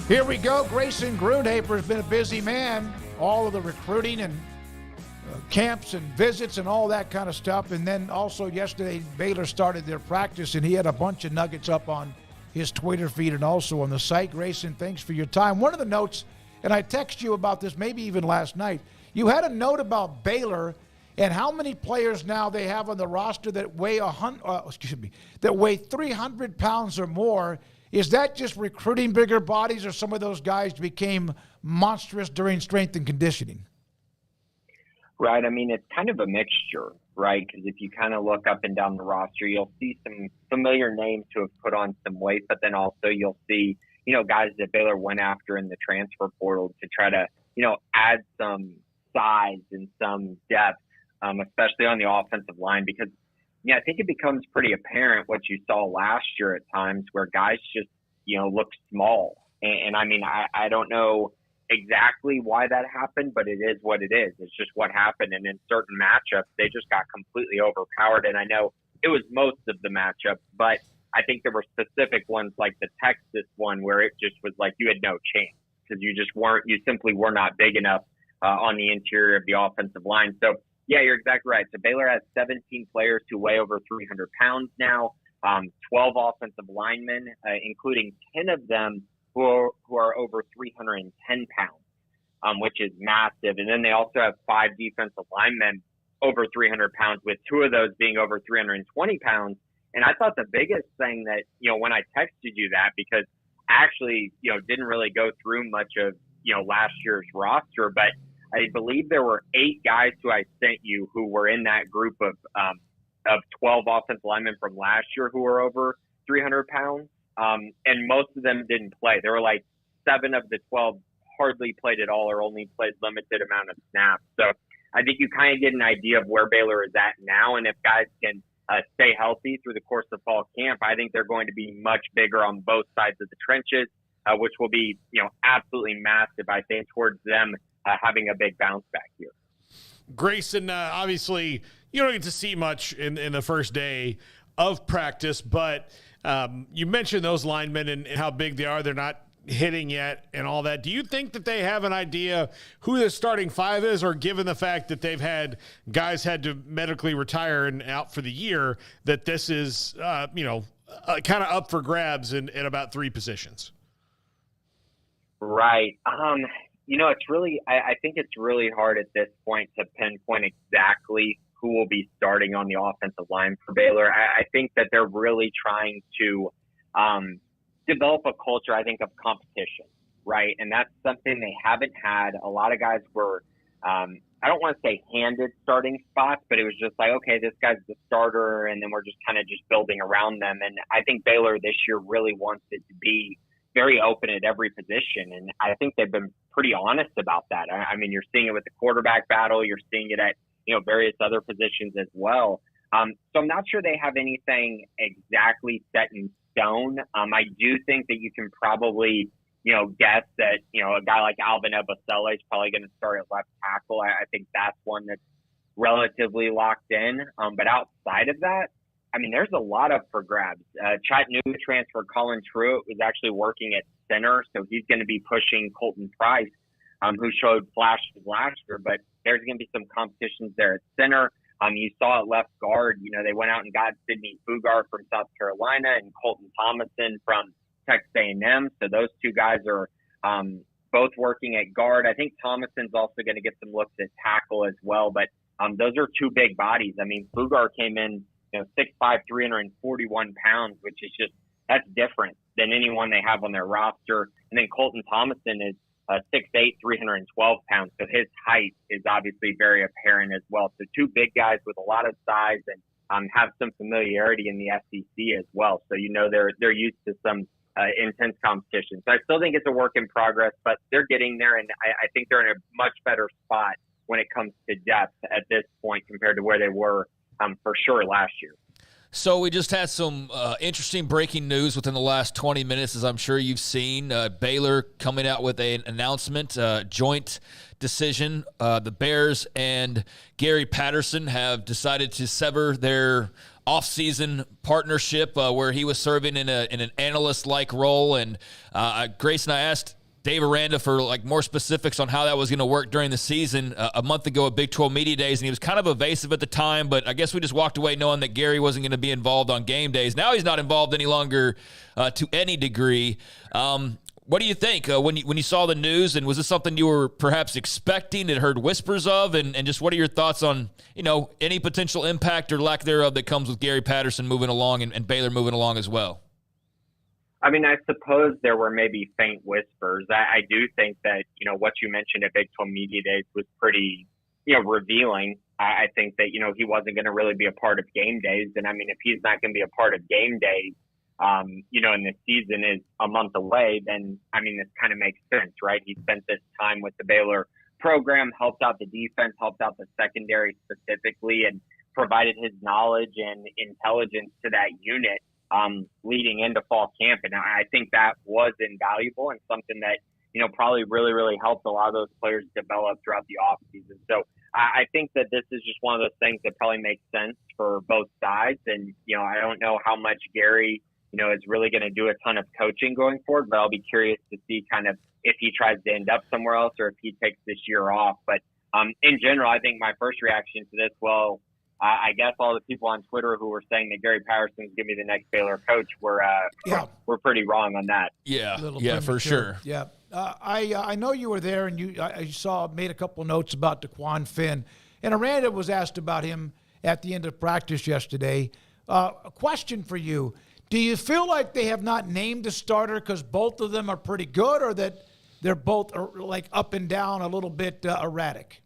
Here we go. Grayson Grundhoefer has been a busy man. All of the recruiting and camps and visits and all that kind of stuff. And then also yesterday, Baylor started their practice, and he had a bunch of nuggets up on his Twitter feed and also on the site. Grayson, thanks for your time. One of the notes, and I texted you about this maybe even last night, you had a note about Baylor and how many players now they have on the roster that weigh 300 pounds or more. Is that just recruiting bigger bodies, or some of those guys became monstrous during strength and conditioning? Right. I mean, it's kind of a mixture, right? Because if you kind of look up and down the roster, you'll see some familiar names who have put on some weight, but then also you'll see, guys that Baylor went after in the transfer portal to try to, add some size and some depth, especially on the offensive line, because I think it becomes pretty apparent what you saw last year at times where guys just, look small. And I mean, I don't know exactly why that happened, but it is what it is. It's just what happened. And in certain matchups, they just got completely overpowered. And I know it was most of the matchups, but I think there were specific ones like the Texas one where it just was like you had no chance because you simply were not big enough on the interior of the offensive line. So, yeah, you're exactly right. So Baylor has 17 players who weigh over 300 pounds now, 12 offensive linemen, including 10 of them who are over 310 pounds, which is massive. And then they also have 5 defensive linemen over 300 pounds, with 2 of those being over 320 pounds. And I thought the biggest thing that, when I texted you that, because I actually, didn't really go through much of, last year's roster, but I believe there were 8 guys who I sent you who were in that group of 12 offensive linemen from last year who were over 300 pounds. And most of them didn't play. There were like 7 of the 12 hardly played at all or only played limited amount of snaps. So I think you kind of get an idea of where Baylor is at now. And if guys can stay healthy through the course of fall camp, I think they're going to be much bigger on both sides of the trenches, which will be, absolutely massive, I think, towards them having a big bounce back here. Grayson, obviously, you don't get to see much in the first day of practice, but you mentioned those linemen and how big they are. They're not hitting yet and all that. Do you think that they have an idea who the starting 5 is, or given the fact that they've had guys had to medically retire and out for the year, that this is, kind of up for grabs in about 3 positions? Right. It's really, I think it's really hard at this point to pinpoint exactly who will be starting on the offensive line for Baylor. I think that they're really trying to develop a culture, I think, of competition, right? And that's something they haven't had. A lot of guys were, I don't want to say handed starting spots, but it was just like, okay, this guy's the starter, and then we're just kind of just building around them. And I think Baylor this year really wants it to be very open at every position. And I think they've been pretty honest about that. I mean, you're seeing it with the quarterback battle. You're seeing it at, various other positions as well. So I'm not sure they have anything exactly set in stone. I do think that you can probably, guess that, a guy like Alvin Ebasele is probably going to start at left tackle. I think that's one that's relatively locked in. But outside of that, I mean, there's a lot up for grabs. Chattanooga transfer Colin Truitt was actually working at center, so he's going to be pushing Colton Price, who showed flashes last year, but there's going to be some competitions there at center. You saw at left guard, they went out and got Sidney Fugar from South Carolina and Colton Thomason from Texas A&M. So those 2 guys are both working at guard. I think Thomason's also going to get some looks at tackle as well, but those are 2 big bodies. I mean, Fugar came in 6'5", 341 pounds, which is just, that's different than anyone they have on their roster. And then Colton Thomason is 6'8", 312 pounds. So his height is obviously very apparent as well. So 2 big guys with a lot of size and have some familiarity in the SEC as well. So, they're used to some intense competition. So I still think it's a work in progress, but they're getting there. And I think they're in a much better spot when it comes to depth at this point compared to where they were for sure last year. So we just had some interesting breaking news within the last 20 minutes, as I'm sure you've seen. Baylor coming out with an announcement, joint decision. The Bears and Gary Patterson have decided to sever their offseason partnership where he was serving in an analyst-like role. And Grayson, I asked Dave Aranda for like more specifics on how that was going to work during the season a month ago at Big 12 Media Days, and he was kind of evasive at the time, but I guess we just walked away knowing that Gary wasn't going to be involved on game days. Now he's not involved any longer to any degree. What do you think when you saw the news, and was this something you were perhaps expecting and heard whispers of, and just what are your thoughts on, any potential impact or lack thereof that comes with Gary Patterson moving along and Baylor moving along as well? I mean, I suppose there were maybe faint whispers. I do think that, what you mentioned at Big 12 Media Days was pretty, revealing. I think that, he wasn't going to really be a part of game days. And I mean, if he's not going to be a part of game days, and the season is a month away, then, I mean, this kind of makes sense, right? He spent this time with the Baylor program, helped out the defense, helped out the secondary specifically, and provided his knowledge and intelligence to that unit leading into fall camp. And I think that was invaluable and something that, probably really, really helped a lot of those players develop throughout the offseason. So I think that this is just one of those things that probably makes sense for both sides. And, I don't know how much Gary, is really going to do a ton of coaching going forward, but I'll be curious to see kind of if he tries to end up somewhere else or if he takes this year off. But in general, I think my first reaction to this, I guess all the people on Twitter who were saying that Gary Patterson is going to be the next Baylor coach were pretty wrong on that. Yeah, for sure. Yeah. I know you were there, and I made a couple notes about DeQuan Finn. And Aranda was asked about him at the end of practice yesterday. A question for you. Do you feel like they have not named a starter because both of them are pretty good, or that they're both like up and down, a little bit erratic?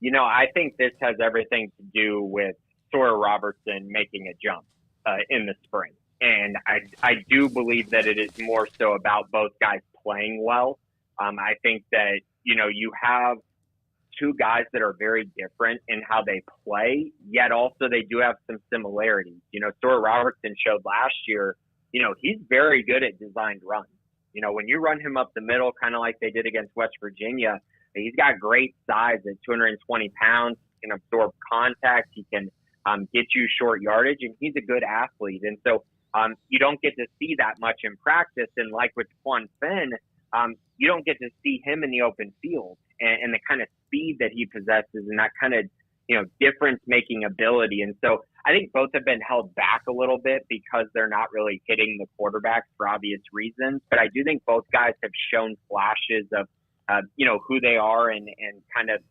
I think this has everything to do with Sawyer Robertson making a jump in the spring. And I do believe that it is more so about both guys playing well. I think that, you have two guys that are very different in how they play, yet also they do have some similarities. Sawyer Robertson showed last year, he's very good at designed runs. When you run him up the middle, kind of like they did against West Virginia, he's got great size at 220 pounds. He can absorb contact. He can get you short yardage, and he's a good athlete. And so you don't get to see that much in practice. And like with DeQuan Finn, you don't get to see him in the open field and the kind of speed that he possesses and that kind of, difference-making ability. And so I think both have been held back a little bit because they're not really hitting the quarterback for obvious reasons. But I do think both guys have shown flashes of, who they are and kind of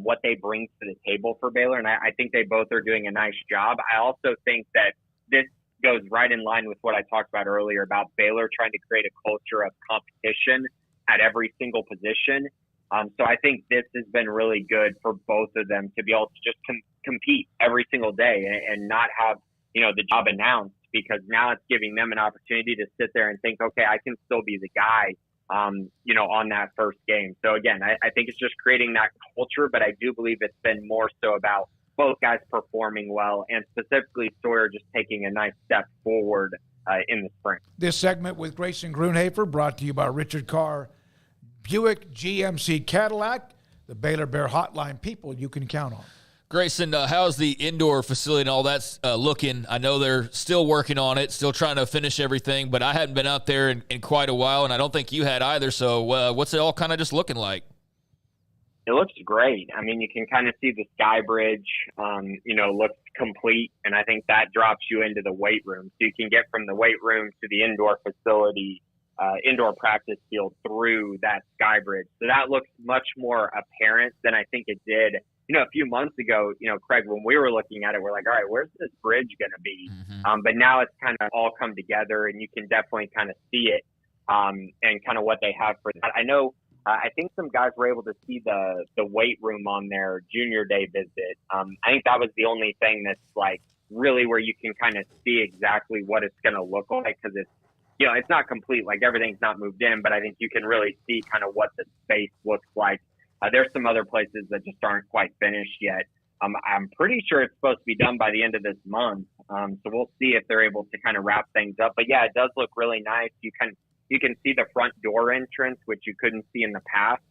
what they bring to the table for Baylor. And I think they both are doing a nice job. I also think that this goes right in line with what I talked about earlier about Baylor trying to create a culture of competition at every single position. So I think this has been really good for both of them to be able to just compete every single day and not have, the job announced, because now it's giving them an opportunity to sit there and think, okay, I can still be the guy, on that first game. So again, I think it's just creating that culture, but I do believe it's been more so about both guys performing well and specifically Sawyer just taking a nice step forward in the spring. This segment with Grayson Grundhoefer brought to you by Richard Carr, Buick GMC Cadillac, the Baylor Bear Hotline, people you can count on. Grayson, how's the indoor facility and all that's looking? I know they're still working on it, still trying to finish everything, but I hadn't been out there in quite a while, and I don't think you had either. So what's it all kind of just looking like? It looks great. I mean, you can kind of see the sky bridge, looks complete, and I think that drops you into the weight room. So you can get from the weight room to the indoor facility, indoor practice field through that sky bridge. So that looks much more apparent than I think it did, a few months ago, Craig, when we were looking at it, we're like, all right, where's this bridge going to be? Mm-hmm. But now it's kind of all come together and you can definitely kind of see it and kind of what they have for that. I know, I think some guys were able to see the weight room on their junior day visit. I think that was the only thing that's like really where you can kind of see exactly what it's going to look like, because it's, it's not complete, like everything's not moved in, but I think you can really see kind of what the space looks like. There's some other places that just aren't quite finished yet. I'm pretty sure it's supposed to be done by the end of this month. So we'll see if they're able to kind of wrap things up. But yeah, it does look really nice. You can see the front door entrance, which you couldn't see in the past.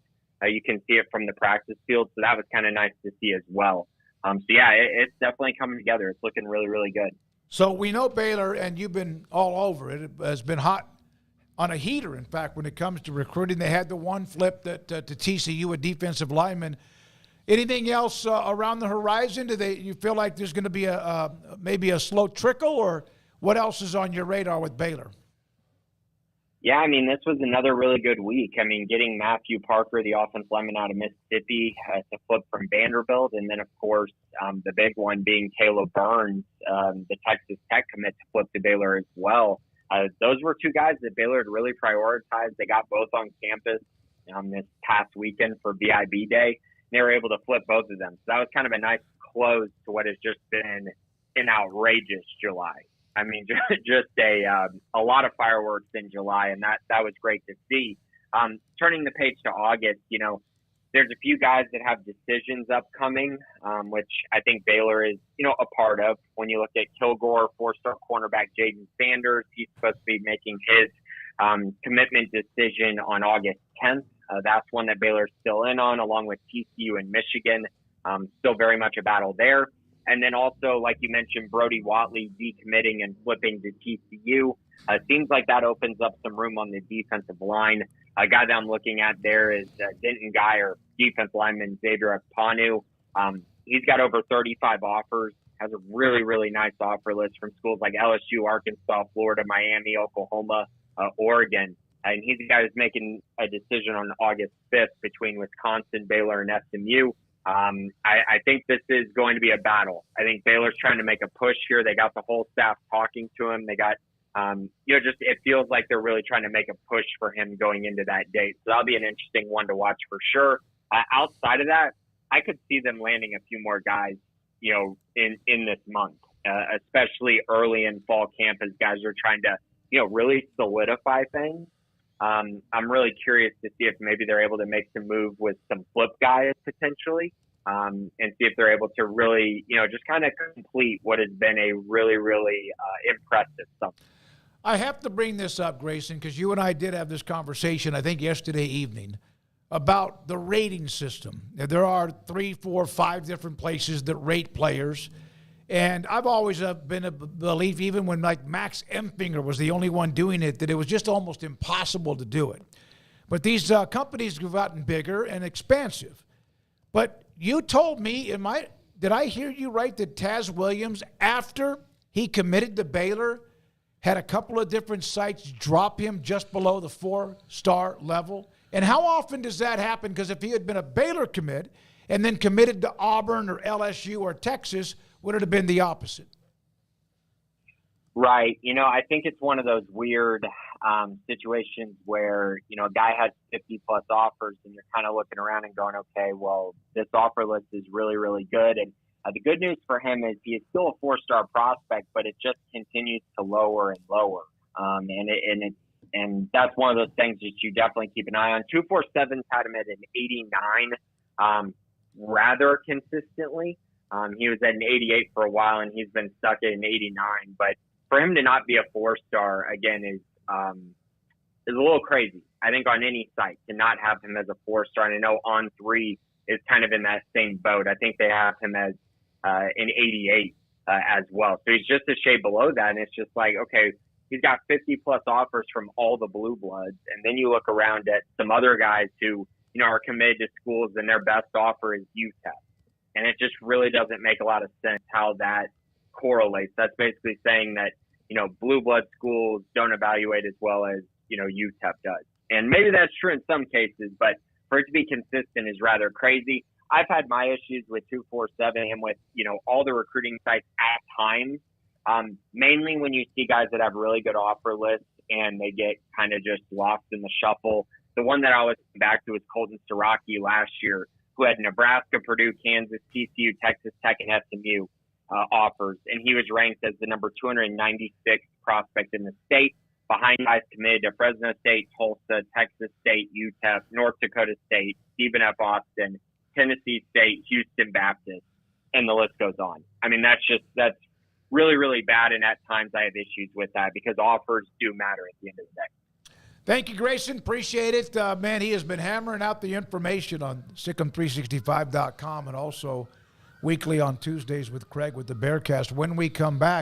You can see it from the practice field. So that was kind of nice to see as well. So yeah, it's definitely coming together. It's looking really, really good. So we know Baylor, and you've been all over it. It has been hot on a heater. In fact, when it comes to recruiting, they had the one flip that to TCU, a defensive lineman. Anything else around the horizon? You feel like there's going to be maybe a slow trickle, or what else is on your radar with Baylor? Yeah, I mean, this was another really good week. I mean, getting Matthew Parker, the offensive lineman out of Mississippi, to flip from Vanderbilt. And then, of course, the big one being Caleb Burns, the Texas Tech commit to flip to Baylor as well. Those were two guys that Baylor had really prioritized. They got both on campus this past weekend for BIB Day. They were able to flip both of them. So that was kind of a nice close to what has just been an outrageous July. I mean, just a lot of fireworks in July, and that was great to see. Turning the page to August, there's a few guys that have decisions upcoming, which I think Baylor is, a part of. When you look at Kilgore, 4-star cornerback Jaden Sanders, he's supposed to be making his commitment decision on August 10th. That's one that Baylor's still in on, along with TCU and Michigan. Still very much a battle there. And then also, like you mentioned, Brody Watley decommitting and flipping to TCU. Seems like that opens up some room on the defensive line. A guy that I'm looking at there is Denton Guy, or defensive lineman Xavier Akponu. He's got over 35 offers, has a really, really nice offer list from schools like LSU, Arkansas, Florida, Miami, Oklahoma, Oregon. And he's the guy who's making a decision on August 5th between Wisconsin, Baylor, and SMU. I think this is going to be a battle. I think Baylor's trying to make a push here. They got the whole staff talking to him. They got, just it feels like they're really trying to make a push for him going into that date. So that'll be an interesting one to watch for sure. Outside of that, I could see them landing a few more guys, in this month, especially early in fall camp as guys are trying to, really solidify things. I'm really curious to see if maybe they're able to make some move with some flip guys potentially, and see if they're able to really, just kind of complete what has been a really, really impressive summer. I have to bring this up, Grayson, because you and I did have this conversation, I think yesterday evening, about the rating system. There are 3, 4, 5 different places that rate players. And I've always been a belief, even when like Max Empfinger was the only one doing it, that it was just almost impossible to do it. But these companies have gotten bigger and expansive. But you told me, did I hear you right, that Taz Williams, after he committed to Baylor, had a couple of different sites drop him just below the 4-star level? And how often does that happen? Because if he had been a Baylor commit and then committed to Auburn or LSU or Texas, would it have been the opposite? Right. I think it's one of those weird situations where, a guy has 50-plus offers and you're kind of looking around and going, okay, well, this offer list is really, really good. And the good news for him is he is still a 4-star prospect, but it just continues to lower and lower. And that's one of those things that you definitely keep an eye on. 247's had him at an 89 rather consistently. He was at an 88 for a while, and he's been stuck at an 89. But for him to not be a 4-star, again, is a little crazy. I think on any site to not have him as a 4-star, and I know On3 is kind of in that same boat. I think they have him as an 88 as well. So he's just a shade below that, and it's just like, okay, he's got 50-plus offers from all the blue bloods, and then you look around at some other guys who, are committed to schools, and their best offer is UTEP. And it just really doesn't make a lot of sense how that correlates. That's basically saying that, blue blood schools don't evaluate as well as, UTEP does. And maybe that's true in some cases, but for it to be consistent is rather crazy. I've had my issues with 247 and with, all the recruiting sites at times, mainly when you see guys that have really good offer lists and they get kind of just lost in the shuffle. The one that I always come back to is Colton Siraki last year, who had Nebraska, Purdue, Kansas, TCU, Texas Tech, and SMU offers. And he was ranked as the number 296 prospect in the state, behind guys committed to Fresno State, Tulsa, Texas State, UTEP, North Dakota State, Stephen F. Austin, Tennessee State, Houston Baptist, and the list goes on. I mean, that's really, really bad, and at times I have issues with that because offers do matter at the end of the day. Thank you, Grayson. Appreciate it. Man, he has been hammering out the information on SicEm365.com and also weekly on Tuesdays with Craig with the Bearcast. When we come back,